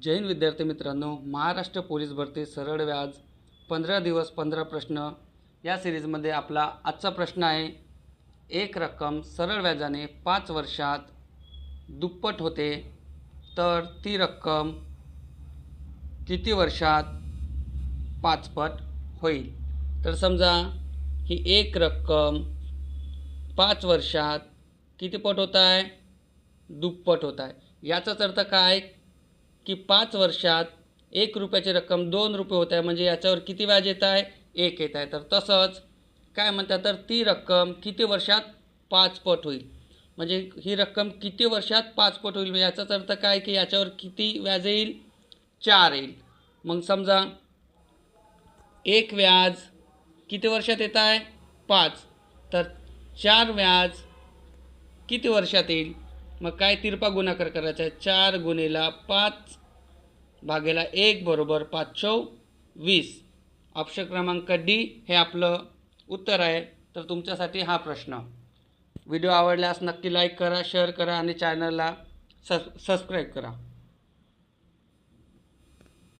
जय हिंद विद्यार्थी मित्रांनो, महाराष्ट्र पोलीस भरती सरळ व्याज 15 दिवस 15 प्रश्न या सिरीजमध्ये आपला आजचा प्रश्न आहे, एक रक्कम सरळ व्याजाने 5 वर्षात दुप्पट होते तर ती रक्कम किती वर्षात 5 पट होईल। तर समजा ही एक रक्कम 5 वर्षात किती पट होत आहे, दुप्पट होत आहे। याचाच अर्थ काय की 5 वर्षात 1 रुपयाची रक्कम 2 रुपये होत आहे, म्हणजे याच्यावर किती व्याज येत आहे, 1 येत आहे। तर तसंच काय म्हणतात, तर ती रक्कम किती वर्षात 5 पट होईल, म्हणजे ही रक्कम किती वर्षात 5 पट होईल, म्हणजे याचाच अर्थ काय की याच्यावर किती व्याज येईल, 4 येईल। मग समजा एक व्याज किती वर्षात येत आहे, 5, तर 4 व्याज किती वर्षात येईल। मग काय तिरपा गुणाकार करायचा आहे, 4 गुणिले 5 भागिले 1 बरोबर 5 चौक 20। ऑप्शन क्रमांक डी हे आपलं उत्तर आहे। तर तुमच्यासाठी हा प्रश्न। व्हिडिओ आवडल्यास नक्की लाईक करा, शेअर करा आणि चॅनलला सबस्क्राईब करा।